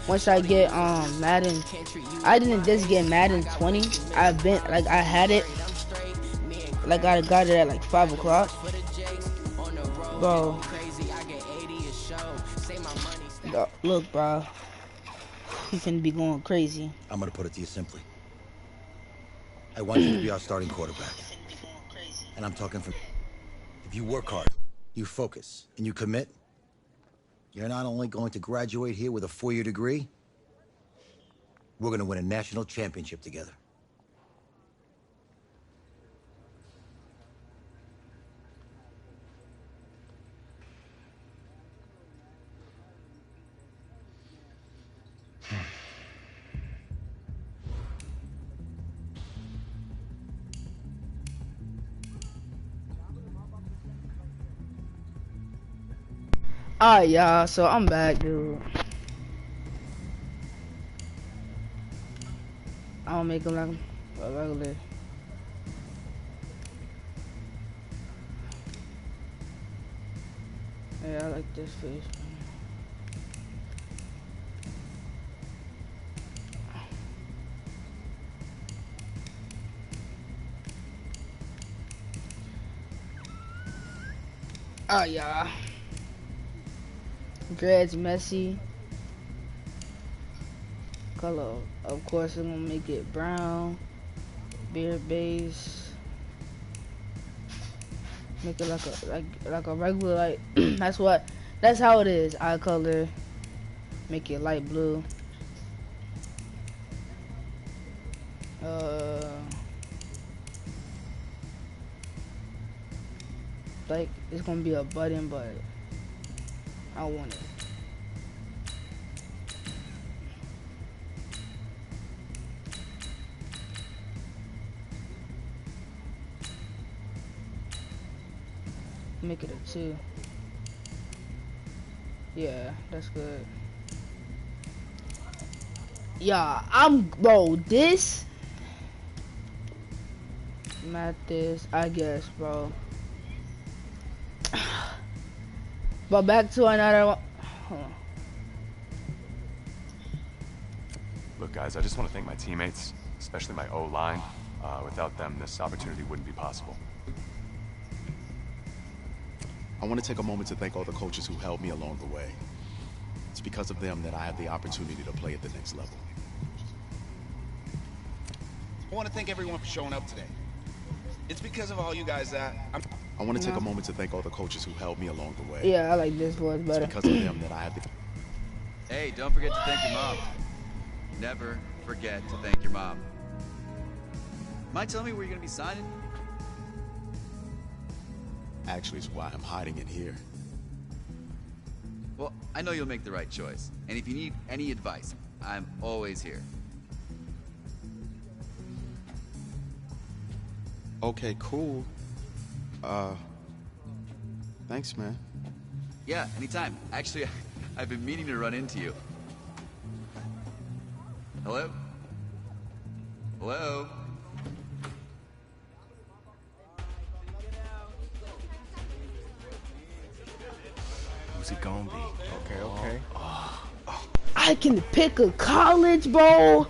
once I get Madden, I didn't just get Madden 20. I've been like I had it, like I got it at like 5 o'clock, bro. Look, bro, he finna be going crazy. I'm gonna put it to you simply. I want you to be our starting quarterback, and I'm talking from. If you work hard, you focus, and you commit, you're not only going to graduate here with a 4-year degree, we're gonna win a national championship together. Alright, y'all, so I'm back, dude. I don't make him like a regular. Yeah, I like this face. Alright, y'all. Dreads messy. Color, of course, I'm gonna make it brown. Beard base. Make it like a regular light. That's how it is. Eye color. Make it light blue. Like it's gonna be a button, but I want it. Make it a 2. Yeah, that's good. Yeah, bro, this not this, I guess, bro. But back to another one. Hold on. Look, guys, I just want to thank my teammates, especially my O-line. Without them, this opportunity wouldn't be possible. I want to take a moment to thank all the coaches who helped me along the way. It's because of them that I have the opportunity to play at the next level. I want to thank everyone for showing up today. It's because of all you guys that I want to take a moment to thank all the coaches who helped me along the way. Yeah, I like this voice better. It's because of them that I have the... Hey, don't forget to thank your mom. Never forget to thank your mom. Mind telling me where you're going to be signing? Actually, it's why I'm hiding it here. Well, I know you'll make the right choice. And if you need any advice, I'm always here. Okay, cool. Thanks, man. Yeah, anytime. Actually, I've been meaning to run into you. Hello? Hello? Who's he gonna be? Okay. I can pick a college, bro.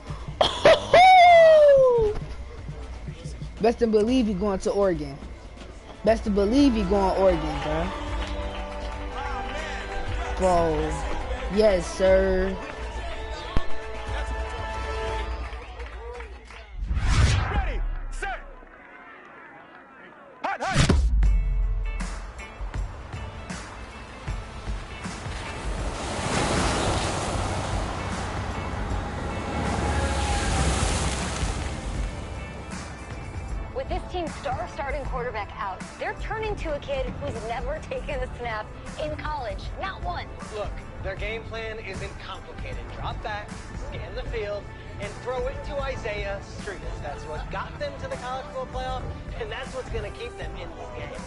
Best to believe he going to Oregon. Best to believe he going to Oregon, bro. Bro. Yes, sir. Ready, set. Hot, hot. With this team's starting quarterback out, they're turning to a kid who's never taken a snap in college. Not one. Look, their game plan isn't complicated. Drop back, scan the field, and throw it to Isaiah Street. That's what got them to the college football playoff, and that's what's going to keep them in this game.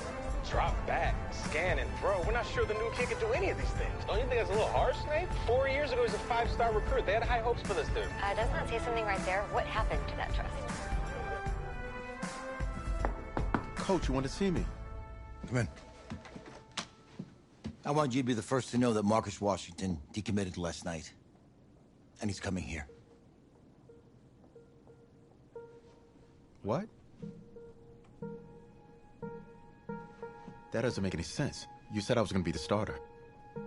Drop back, scan, and throw. We're not sure the new kid can do any of these things. Don't you think that's a little harsh, Nate? 4 years ago, he was a 5-star recruit. They had high hopes for this dude. Doesn't that say something right there? What happened to that trust? Coach, you want to see me? Come in. I want you to be the first to know that Marcus Washington decommitted last night. and he's coming here. What? That doesn't make any sense. You said I was gonna be the starter.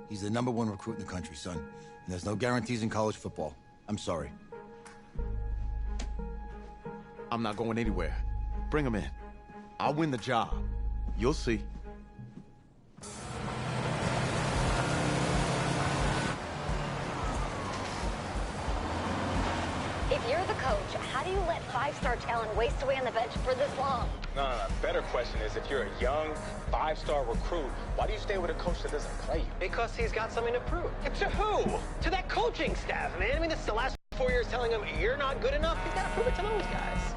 He's the #1 recruit in the country, son. And there's no guarantees in college football. I'm sorry. I'm not going anywhere. Bring him in. I'll win the job. You'll see. If you're the coach, how do you let five-star talent waste away on the bench for this long? No. Better question is, if you're a young, five-star recruit, why do you stay with a coach that doesn't play you? Because he's got something to prove. To who? To that coaching staff, man. I mean, this is the last 4 years telling him you're not good enough. He's got to prove it to those guys.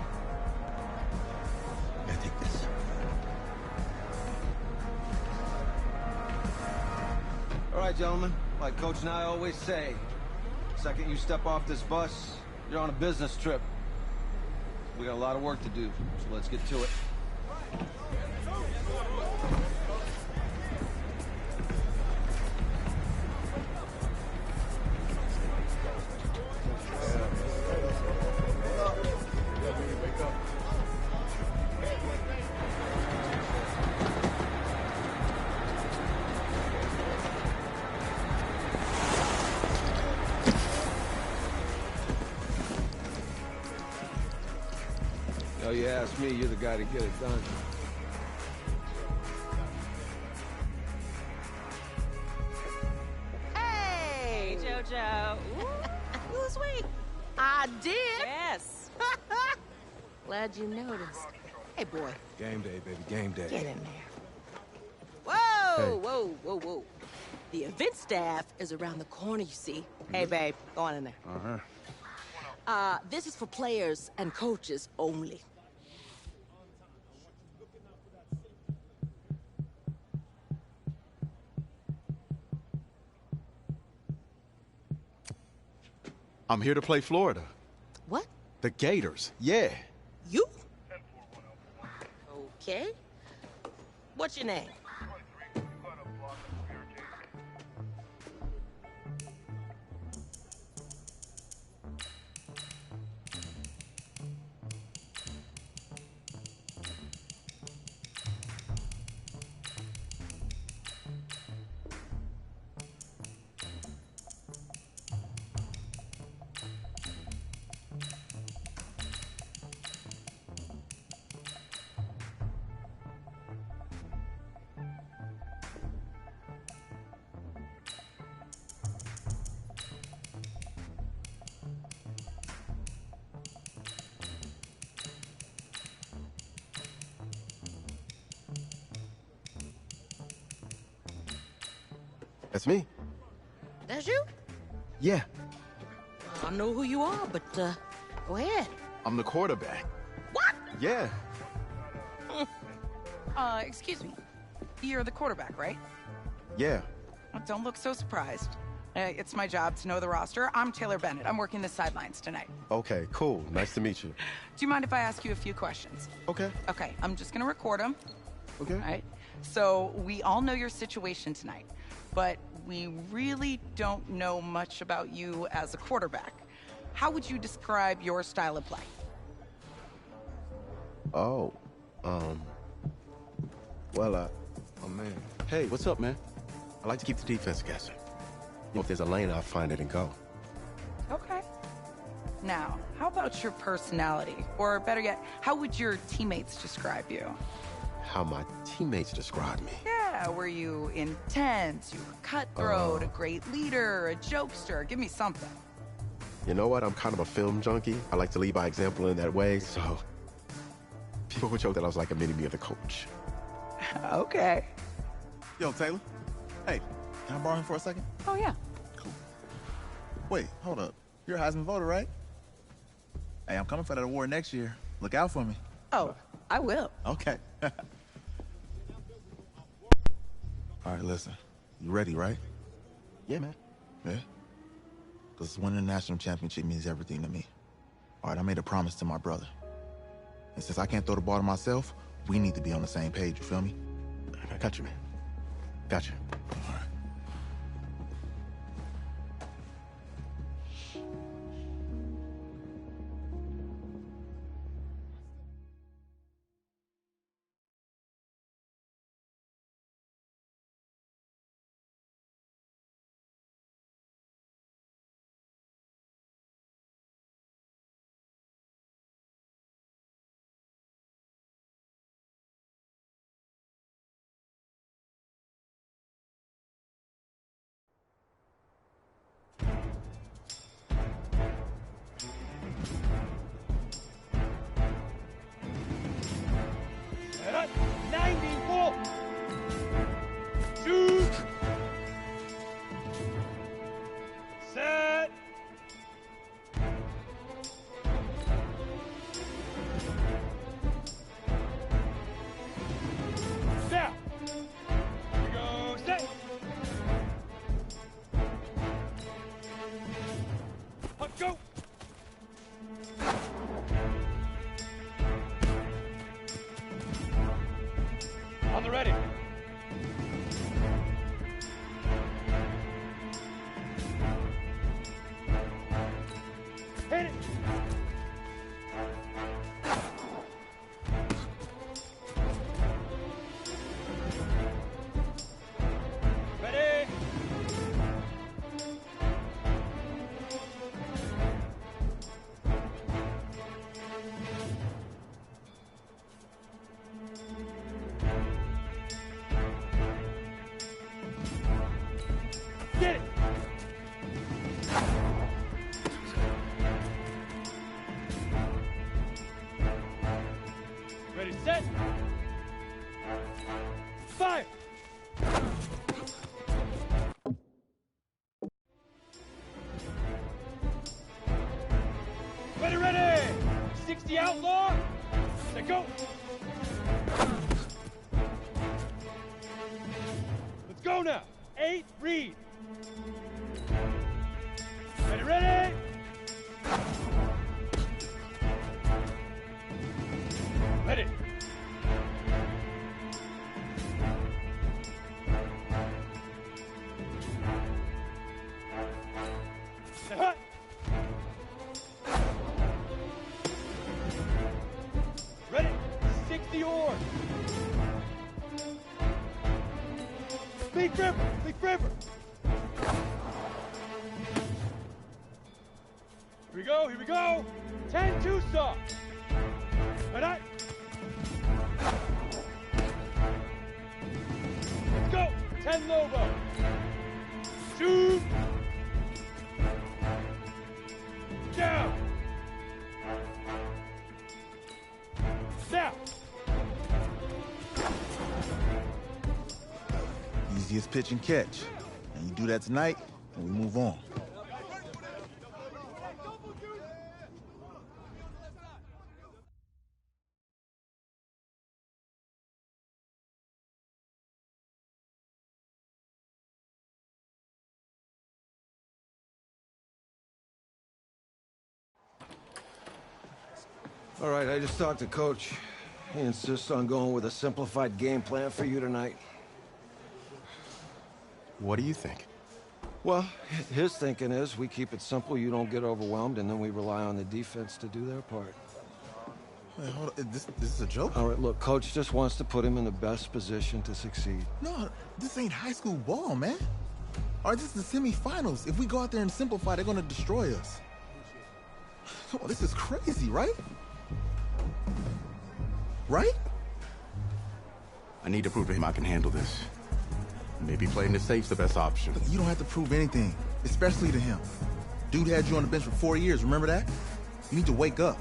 Yeah, take this. All right, gentlemen. Like Coach and I always say, the second you step off this bus, you're on a business trip. We got a lot of work to do, so let's get to it. Oh, you ask me, you're the guy to get it done. Hey, JoJo. Ooh, lose weight. I did. Yes. Glad you noticed. Hey, boy. Game day, baby, game day. Get in there. Whoa, whoa. The event staff is around the corner, you see. Hey, babe, go on in there. Uh-huh. This is for players and coaches only. I'm here to play Florida. What? The Gators, yeah. You? Okay. What's your name? That's me. That's you? Yeah, I don't know who you are, but go ahead. I'm the quarterback. What? Yeah. Excuse me. You're the quarterback, right? Yeah. Don't look so surprised. It's my job to know the roster. I'm Taylor Bennett. I'm working the sidelines tonight. Okay, cool. Nice to meet you. Do you mind if I ask you a few questions? Okay. Okay, I'm just gonna record them. Okay. All right. So we all know your situation tonight, but we really don't know much about you as a quarterback. How would you describe your style of play? Oh, well, Oh, man. hey, what's up, man? I like to keep the defense guessing. You know, if there's a lane, I'll find it and go. Okay. Now, how about your personality? Or better yet, how would your teammates describe you? How my teammates describe me. Yeah, were you intense? You were cutthroat, a great leader, a jokester? Give me something. You know what? I'm kind of a film junkie. I like to lead by example in that way, so people would joke that I was like a mini-me of the coach. Okay. Yo, Taylor. Hey, can I borrow him for a second? Oh, yeah. Cool. Wait, hold up. You're a Heisman voter, right? Hey, I'm coming for that award next year. Look out for me. Oh, I will. Okay. All right, listen. You ready, right? Yeah, man. Yeah? Because winning the national championship means everything to me. All right, I made a promise to my brother. And since I can't throw the ball to myself, we need to be on the same page, you feel me? I got you, man. Got you. All right. Go! On the ready. Hit it! Ready! Get it! Ready, set! Fire! Ready, ready! 60 outlaw! Set, go! Let's go now! 8, read! Ready, ready! Ready! Set, hut! Ready! 60 oars! Lead river! Lead river! Here we go, here we go! 10 two-saw! Ready? Let's go! 10 Lobo! Shoot! Down! Down! Easiest pitch and catch. And you do that tonight, and we move on. All right, I just talked to Coach. He insists on going with a simplified game plan for you tonight. What do you think? Well, his thinking is we keep it simple, you don't get overwhelmed, and then we rely on the defense to do their part. Wait, hold on. This is a joke? All right, look, Coach just wants to put him in the best position to succeed. No, this ain't high school ball, man. All right, this is the semifinals. If we go out there and simplify, they're gonna destroy us. Come on, this is crazy, right? Right? I need to prove to him I can handle this. Maybe playing it safe's the best option. Look, you don't have to prove anything, especially to him. Dude had you on the bench for 4 years, remember that? You need to wake up.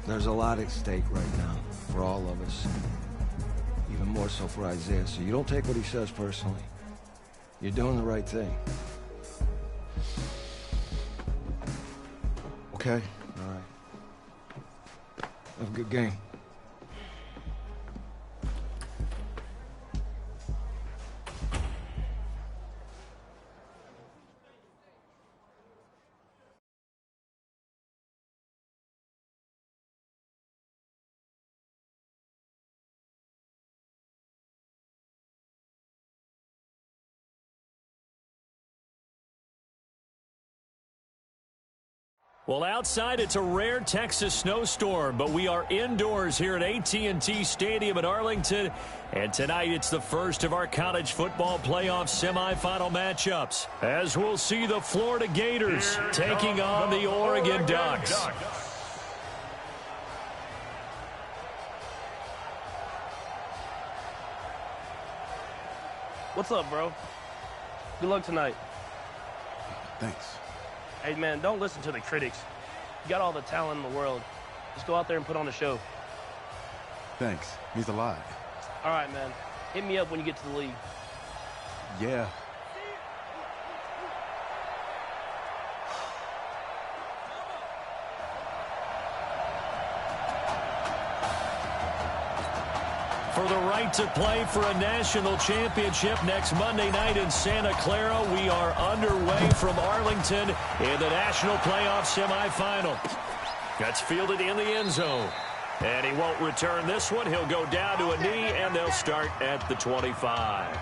There's a lot at stake right now for all of us. Even more so for Isaiah, so you don't take what he says personally. You're doing the right thing. Okay. All right. Have a good game. Well, outside it's a rare Texas snowstorm, but we are indoors here at AT&T Stadium in Arlington, and tonight it's the first of our college football playoff semifinal matchups, as we'll see the Florida Gators taking on the Oregon Ducks. What's up, bro? Good luck tonight. Thanks. Hey, man, don't listen to the critics. You got all the talent in the world. Just go out there and put on a show. Thanks. Means a lot. All right, man. Hit me up when you get to the league. Yeah. for the right to play for a national championship next Monday night in Santa Clara. We are underway from Arlington in the national playoff semifinal. That's fielded in the end zone. And he won't return this one. He'll go down to a knee, and they'll start at the 25.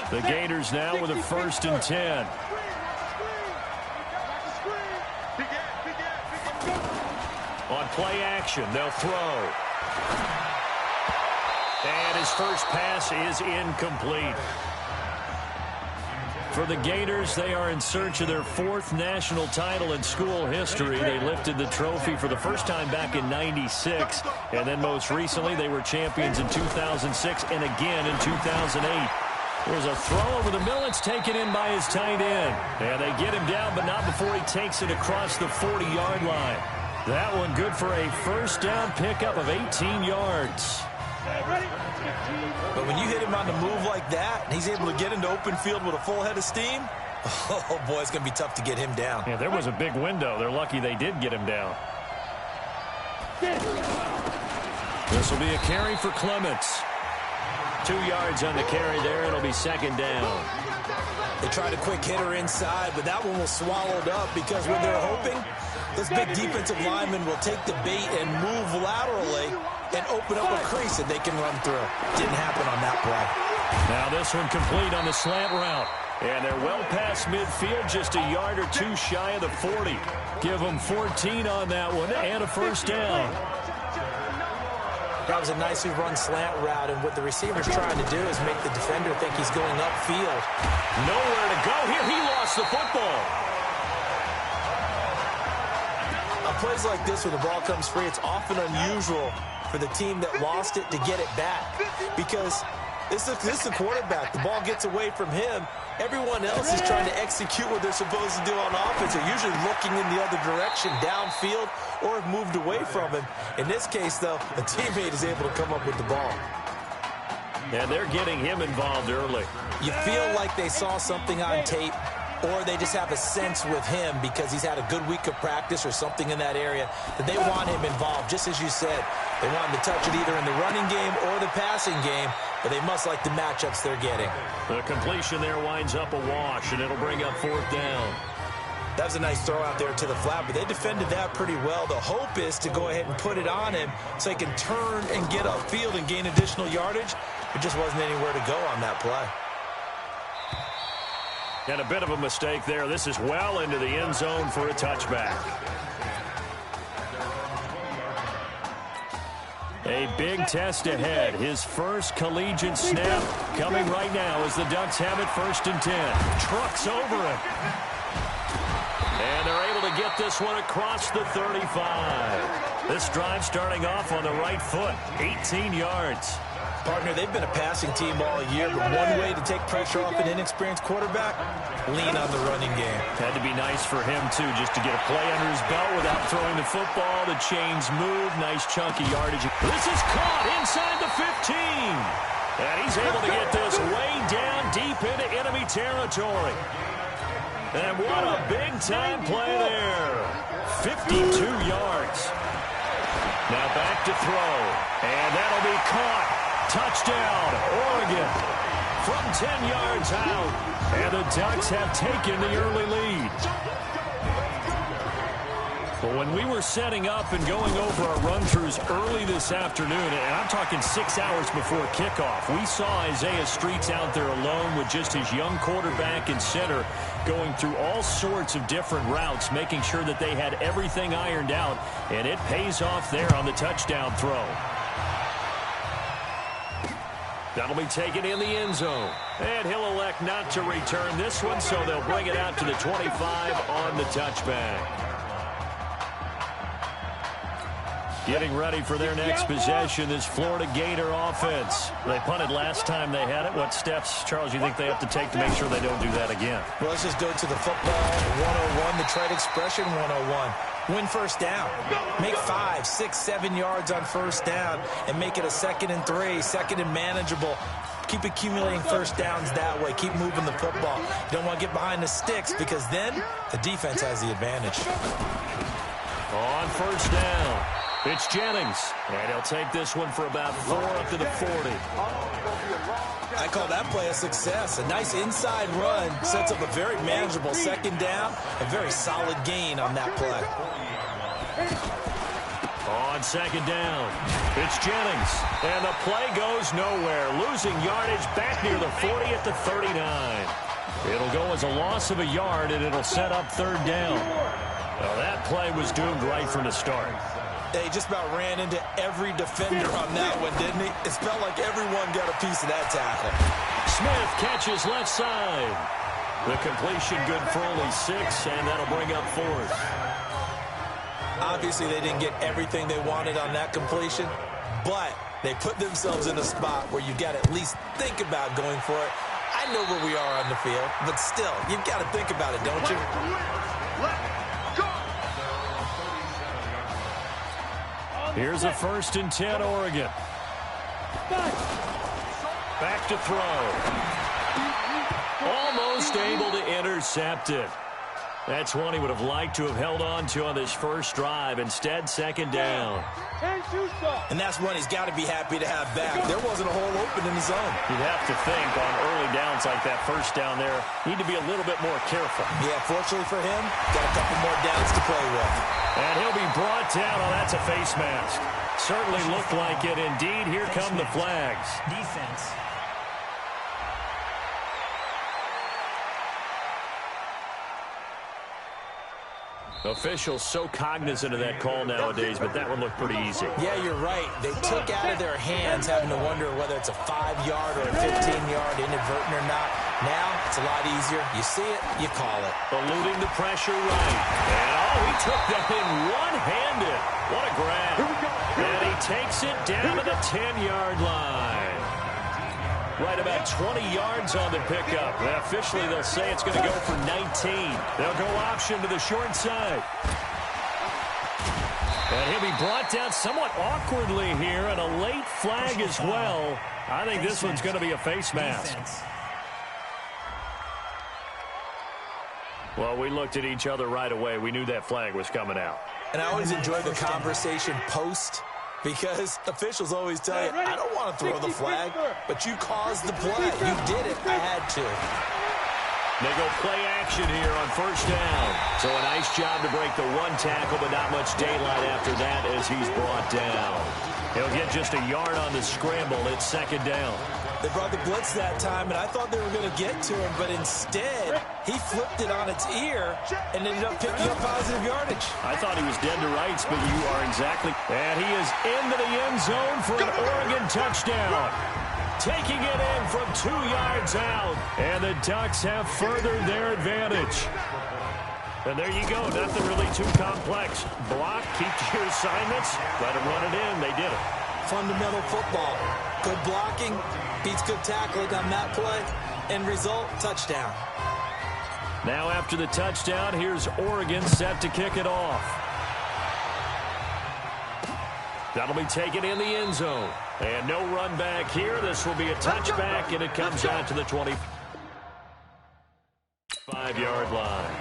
The Gators now with a 1st and 10. On play action, they'll throw. And his first pass is incomplete. For the Gators, they are in search of their 4th national title in school history. They lifted the trophy for the first time back in '96. And then most recently, they were champions in 2006 and again in 2008. There's a throw over the middle. It's taken in by his tight end. And they get him down, but not before he takes it across the 40-yard line. That one good for a first down pickup of 18 yards. But when you hit him on the move like that, and he's able to get into open field with a full head of steam, oh, boy, it's going to be tough to get him down. Yeah, there was a big window. They're lucky they did get him down. This will be a carry for Clements. 2 yards on the carry there. It'll be 2nd down. They tried a quick hitter inside, but that one was swallowed up because when they're hoping, this big defensive lineman will take the bait and move laterally and open up a crease that they can run through. Didn't happen on that play. Now this one complete on the slant route. And they're well past midfield, just a yard or two shy of the 40. Give them 14 on that one and a first down. That was a nicely run slant route, and what the receiver's trying to do is make the defender think he's going upfield. Nowhere to go here. He lost the football. On plays like this, when the ball comes free, it's often unusual for the team that lost it to get it back, because this is the quarterback. The ball gets away from him. Everyone else is trying to execute what they're supposed to do on offense. They're usually looking in the other direction, downfield, or have moved away from him. In this case, though, a teammate is able to come up with the ball. And they're getting him involved early. You feel like they saw something on tape, or they just have a sense with him because he's had a good week of practice or something in that area that they want him involved. Just as you said, they want him to touch it either in the running game or the passing game, but they must like the matchups they're getting. The completion there winds up a wash, and it'll bring up 4th down. That was a nice throw out there to the flat, but they defended that pretty well. The hope is to go ahead and put it on him so he can turn and get upfield and gain additional yardage. There just wasn't anywhere to go on that play. And a bit of a mistake there. This is well into the end zone for a touchback. A big test ahead. His first collegiate snap coming right now as the Ducks have it 1st and 10. Trucks over him. And they're able to get this one across the 35. This drive starting off on the right foot. 18 yards. Partner, they've been a passing team all year, but one way to take pressure off an inexperienced quarterback, lean on the running game. Had to be nice for him, too, just to get a play under his belt without throwing the football. The chains move. Nice chunky yardage. This is caught inside the 15. And he's able to get this way down deep into enemy territory. And what a big-time play there. 52 yards. Now back to throw. And that'll be caught. Touchdown, Oregon, from 10 yards out. And the Ducks have taken the early lead. But when we were setting up and going over our run-throughs early this afternoon, and I'm talking 6 hours before kickoff, we saw Isaiah Streets out there alone with just his young quarterback and center going through all sorts of different routes, making sure that they had everything ironed out, and it pays off there on the touchdown throw. That'll be taken in the end zone. And he'll elect not to return this one, so they'll bring it out to the 25 on the touchback. Getting ready for their next possession, this Florida Gator offense. They punted last time they had it. What steps, Charles, you think they have to take to make sure they don't do that again? Well, let's just go to the football 101, the trade expression 101. Win first down. Make 5, 6, 7 yards on first down and make it a 2nd and 3, 2nd and manageable. Keep accumulating first downs that way. Keep moving the football. You don't want to get behind the sticks because then the defense has the advantage. On first down. It's Jennings, and he'll take this one for about 4 up to the 40. I call that play a success. A nice inside run sets up a very manageable second down, a very solid gain on that play. On second down, it's Jennings, and the play goes nowhere, losing yardage back near the 40 at the 39. It'll go as a loss of a yard, and it'll set up third down. Well, that play was doomed right from the start. He just about ran into every defender on that one, didn't he? It felt like everyone got a piece of that tackle. Smith catches left side. The completion good for only 6, and that'll bring up 4th. Obviously, they didn't get everything they wanted on that completion, but they put themselves in a spot where you've got to at least think about going for it. I know where we are on the field, but still, you've got to think about it, don't you? Here's a 1st and 10, Oregon. Back to throw. Almost able to intercept it. That's one he would have liked to have held on to on this first drive. Instead, second down. And that's one he's got to be happy to have back. There wasn't a hole open in the zone. You'd have to think on early downs like that first down there, need to be a little bit more careful. Yeah, fortunately for him, got a couple more downs to play with. And he'll be brought down. Oh, that's a face mask. Certainly looked like it. Indeed, here come the flags. Defense. Officials so cognizant of that call nowadays, but that one looked pretty easy. Yeah, you're right. They took out of their hands having to wonder whether it's a 5-yard or a 15-yard inadvertent or not. Now, it's a lot easier. You see it, you call it. Eluding the pressure right. And, he took that in one-handed. What a grab. And he takes it down to the 10-yard line. Right about 20 yards on the pickup. And officially, they'll say it's going to go for 19. They'll go option to the short side. And he'll be brought down somewhat awkwardly here, and a late flag as well. I think this one's going to be a face mask. Well, we looked at each other right away. We knew that flag was coming out. And I always enjoy the conversation post, because officials always tell you, I don't want to throw the flag, but you caused the play. You did it. I had to. They go play action here on first down. So a nice job to break the one tackle, but not much daylight after that as he's brought down. He'll get just a yard on the scramble. It's second down. They brought the blitz that time, and I thought they were going to get to him, but instead, he flipped it on its ear and ended up picking up positive yardage. I thought he was dead to rights, but you are exactly. And he is into the end zone for an Oregon touchdown. Taking it in from 2 yards out, and the Ducks have furthered their advantage. And there you go, nothing really too complex. Block, keep to your assignments, let them run it in. They did it. Fundamental football. Good blocking, beats good tackling on that play, end result, touchdown. Now after the touchdown, here's Oregon set to kick it off. That'll be taken in the end zone. And no run back here. This will be a touchback, and it comes out to the 25-yard line.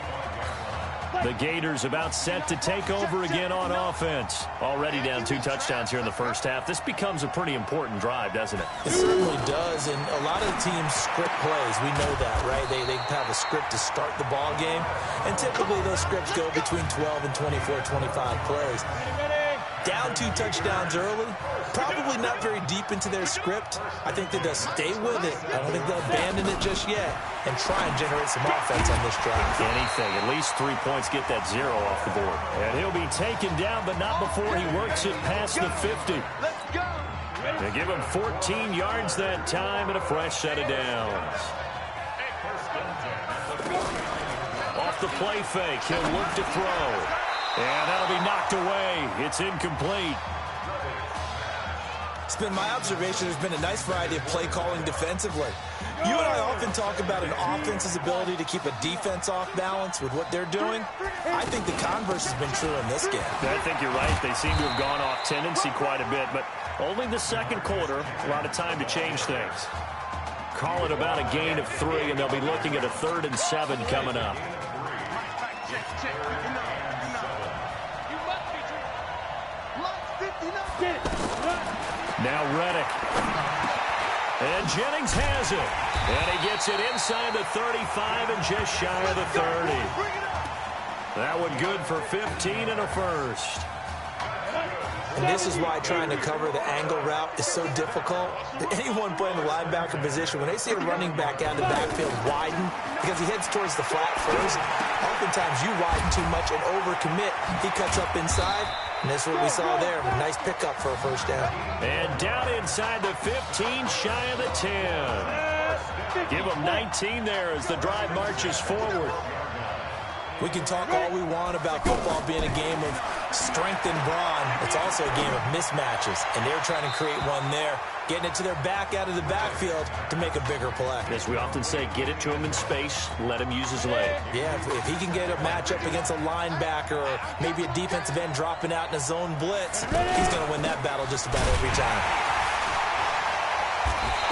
The Gators about set to take over again on offense. Already down 2 touchdowns here in the first half. This becomes a pretty important drive, doesn't it? It certainly does, and a lot of teams script plays. We know that, right? They have a script to start the ball game, and typically those scripts go between 12 and 24, 25 plays. Down 2 touchdowns early, probably not very deep into their script. I think that they'll stay with it. I don't think they'll abandon it just yet and try and generate some offense on this drive. Anything, at least 3 points, get that 0 off the board. And he'll be taken down, but not before he works it past the 50. They give him 14 yards that time and a fresh set of downs. Off the play fake, he'll look to throw. And that'll be knocked away. It's incomplete. It's been my observation there's been a nice variety of play calling defensively. You and I often talk about an offense's ability to keep a defense off balance with what they're doing. I think the converse has been true in this game. I think you're right. They seem to have gone off tendency quite a bit, but only the second quarter. A lot of time to change things. Call it about a gain of 3, and they'll be looking at a 3rd and 7 coming up. Now Reddick. And Jennings has it. And he gets it inside the 35 and just shy of the 30. That one good for 15 and a first. And this is why trying to cover the angle route is so difficult. Anyone playing the linebacker position, when they see a running back out of the backfield widen, because he heads towards the flat first, oftentimes you widen too much and overcommit. He cuts up inside, and that's what we saw there. Nice pickup for a first down. And down inside the 15, shy of the 10. Give him 19 there as the drive marches forward. We can talk all we want about football being a game of strength and brawn. It's also a game of mismatches, and they're trying to create one there, getting it to their back out of the backfield to make a bigger play. As we often say, get it to him in space, let him use his leg. Yeah, if he can get a matchup against a linebacker or maybe a defensive end dropping out in a zone blitz, he's going to win that battle just about every time.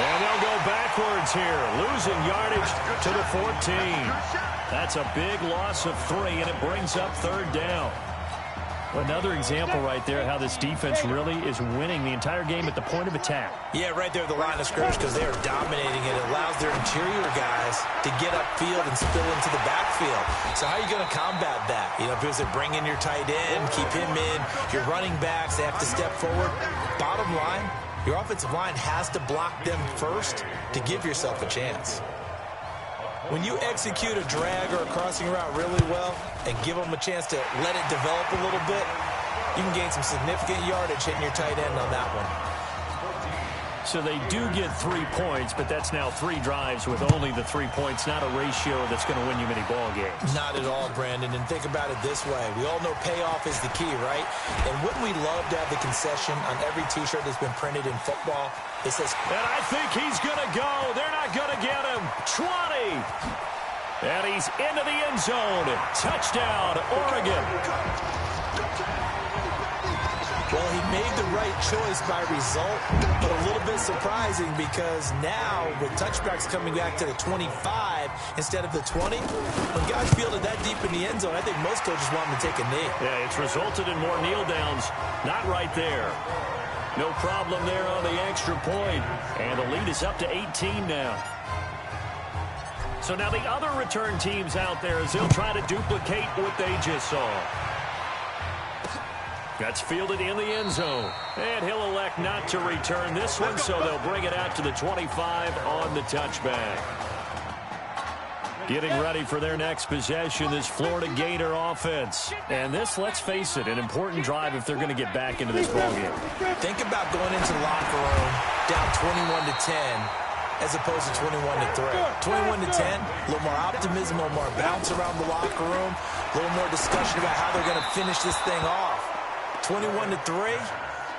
And they'll go backwards here, losing yardage to the 14. That's a big loss of 3, and it brings up third down. Another example right there how this defense really is winning the entire game at the point of attack. Yeah, right there at the line of scrimmage because they're dominating it. It allows their interior guys to get upfield and spill into the backfield. So how are you going to combat that? You know, because they bring in your tight end, keep him in. Your running backs, they have to step forward. Bottom line, your offensive line has to block them first to give yourself a chance. When you execute a drag or a crossing route really well and give them a chance to let it develop a little bit, you can gain some significant yardage hitting your tight end on that one. So they do get 3 points, but that's now 3 drives with only the 3 points, not a ratio that's going to win you many ball games. Not at all, Brandon, and think about it this way. We all know payoff is the key, right? And wouldn't we love to have the concession on every T-shirt that's been printed in football? It says, and I think he's going to go. They're not going to get him. 20. And he's into the end zone. Touchdown, Oregon. Well, he made the right choice by result, but a little bit surprising because now with touchbacks coming back to the 25 instead of the 20, when guys fielded that deep in the end zone, I think most coaches want them to take a knee. Yeah, it's resulted in more kneel downs. Not right there. No problem there on the extra point. And the lead is up to 18 now. So now the other return teams out there as they'll try to duplicate what they just saw. That's fielded in the end zone. And he'll elect not to return this one, so they'll bring it out to the 25 on the touchback. Getting ready for their next possession, this Florida Gator offense. And this, let's face it, an important drive if they're going to get back into this ballgame. Think about going into the locker room down 21-10 as opposed to 21-3. 21-10, a little more optimism, a little more bounce around the locker room, a little more discussion about how they're going to finish this thing off. 21-3,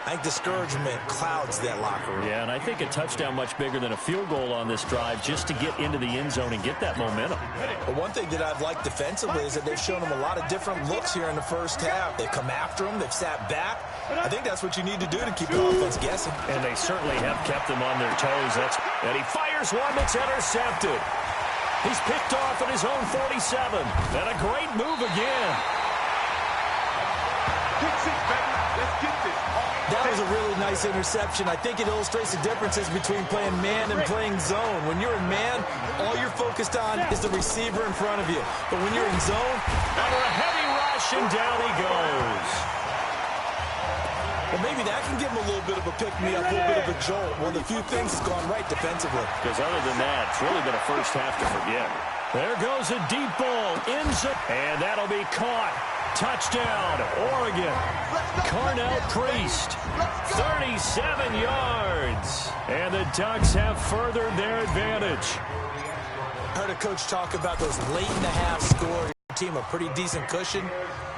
I think discouragement clouds that locker room. Yeah, and I think a touchdown much bigger than a field goal on this drive just to get into the end zone and get that momentum. But one thing that I've liked defensively is that they've shown them a lot of different looks here in the first half. They've come after them. They've sat back. I think that's what you need to do to keep the offense guessing. And they certainly have kept them on their toes. And he fires one that's intercepted. He's picked off at his own 47. And a great move again. That was a really nice interception. I think it illustrates the differences between playing man and playing zone. When you're in man, all you're focused on is the receiver in front of you. But when you're in zone, under a heavy rush, and down he goes. Well, maybe that can give him a little bit of a pick-me-up, a little bit of a jolt. One of the few things that's gone right defensively. Because other than that, it's really been a first half to forget. There goes a deep ball in zone, and that'll be caught. Touchdown, Oregon. Carnell Priest, 37 yards. And the Ducks have furthered their advantage. I heard a coach talk about those late-in-the-half scores. Your team a pretty decent cushion.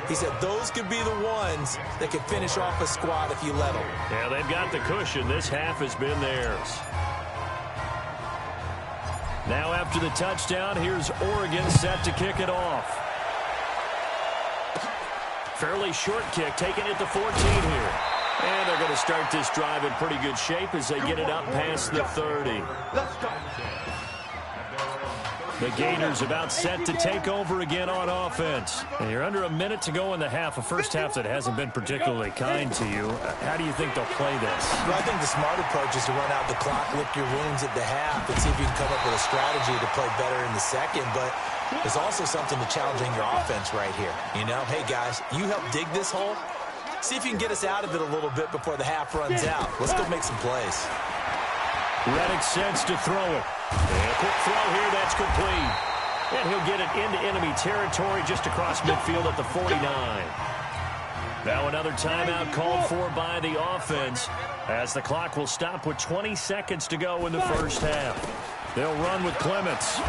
He said those could be the ones that could finish off a squad if you let them. Yeah, they've got the cushion. This half has been theirs. Now after the touchdown, here's Oregon set to kick it off. Fairly short kick, taken at the 14 here. And they're going to start this drive in pretty good shape as they get it up past the 30. The Gators about set to take over again on offense. And you're under a minute to go in the half, a first half that hasn't been particularly kind to you. How do you think they'll play this? Well, I think the smart approach is to run out the clock, lick your wounds at the half, and see if you can come up with a strategy to play better in the second. But there's also something to challenging your offense right here. You know, hey, guys, you help dig this hole. See if you can get us out of it a little bit before the half runs out. Let's go make some plays. Reddick sets to throw it. And a quick throw here, that's complete. And he'll get it into enemy territory just across midfield at the 49. Now another timeout called for by the offense as the clock will stop with 20 seconds to go in the first half. They'll run with Clements.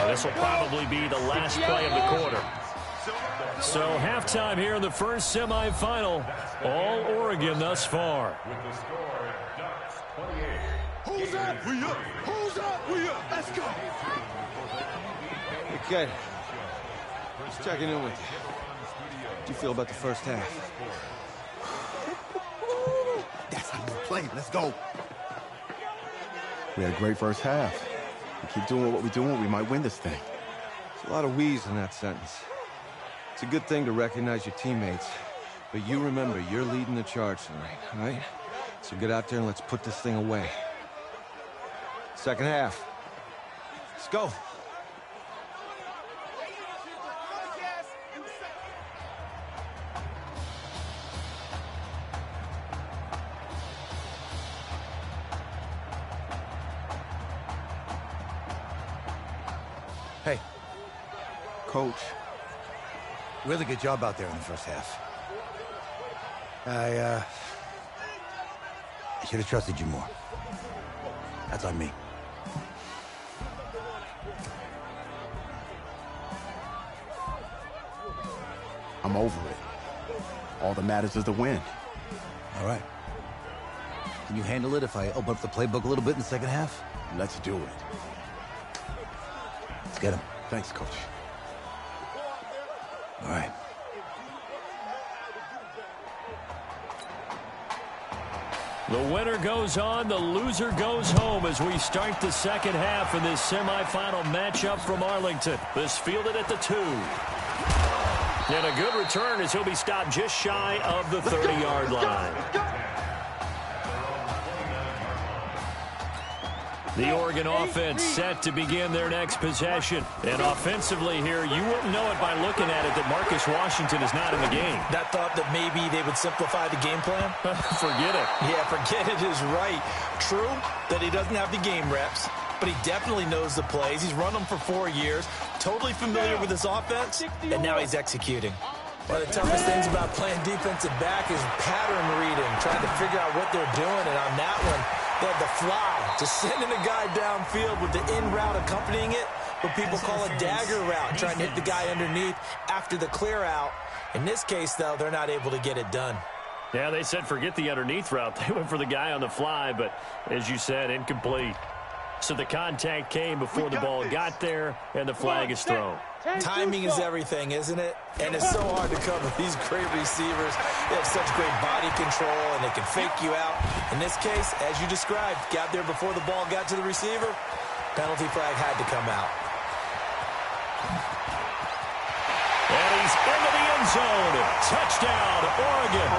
This will probably be the last play of the quarter. So halftime here in the first semifinal. All Oregon thus far. Who's up? We up. Who's up? We up. Let's go. Okay. Just checking in with you. How do you feel about the first half? That's how we play. Let's go. We had a great first half. We keep doing what we're doing, we might win this thing. There's a lot of we's in that sentence. It's a good thing to recognize your teammates, but you remember you're leading the charge tonight, all right? So get out there and let's put this thing away. Second half. Let's go. Hey. Coach. Really good job out there in the first half. I should have trusted you more. That's on me. I'm over it. All that matters is the win. All right. Can you handle it if I open up the playbook a little bit in the second half? Let's do it. Let's get him. Thanks, Coach. All right. The winner goes on, the loser goes home as we start the second half in this semifinal matchup from Arlington. This fielded at the 2. And a good return as he'll be stopped just shy of the 30-yard line. The Oregon offense set to begin their next possession. And offensively here, you wouldn't know it by looking at it that Marcus Washington is not in the game. That thought that maybe they would simplify the game plan? Forget it. Yeah, forget it is right. True that he doesn't have the game reps, but he definitely knows the plays. He's run them for 4 years, totally familiar with his offense, and now he's executing. One of the toughest things about playing defensive back is pattern reading, trying to figure out what they're doing, and on that one, they had the fly, just sending a guy downfield with the in route accompanying it, what people call a dagger route, trying to hit the guy underneath after the clear out. In this case, though, they're not able to get it done. Yeah, they said forget the underneath route. They went for the guy on the fly, but as you said, incomplete. So the contact came before the ball got there, and the flag is thrown. Timing is everything, isn't it? And it's so hard to cover these great receivers. They have such great body control, and they can fake you out. In this case, as you described, got there before the ball got to the receiver. Penalty flag had to come out. And he's into the end zone. Touchdown, Oregon.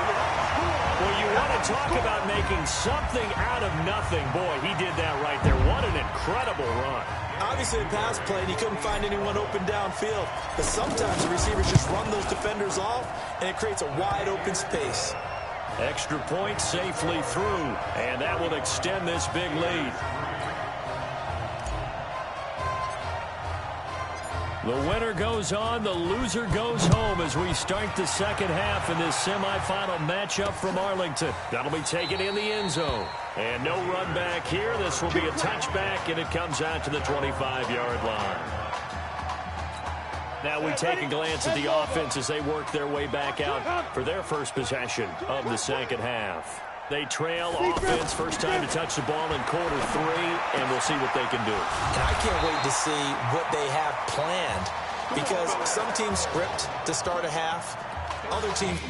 Well, you want to talk about making something out of nothing. Boy, he did that right there. What an incredible run. Obviously a pass play, and he couldn't find anyone open downfield. But sometimes the receivers just run those defenders off, and it creates a wide open space. Extra point safely through, and that will extend this big lead. The winner goes on, the loser goes home as we start the second half in this semifinal matchup from Arlington. That'll be taken in the end zone. And no run back here. This will be a touchback, and it comes out to the 25-yard line. Now we take a glance at the offense as they work their way back out for their first possession of the second half. They trail offense, first time to touch the ball in quarter 3, and we'll see what they can do. And I can't wait to see what they have planned, because some teams script to start a half, other teams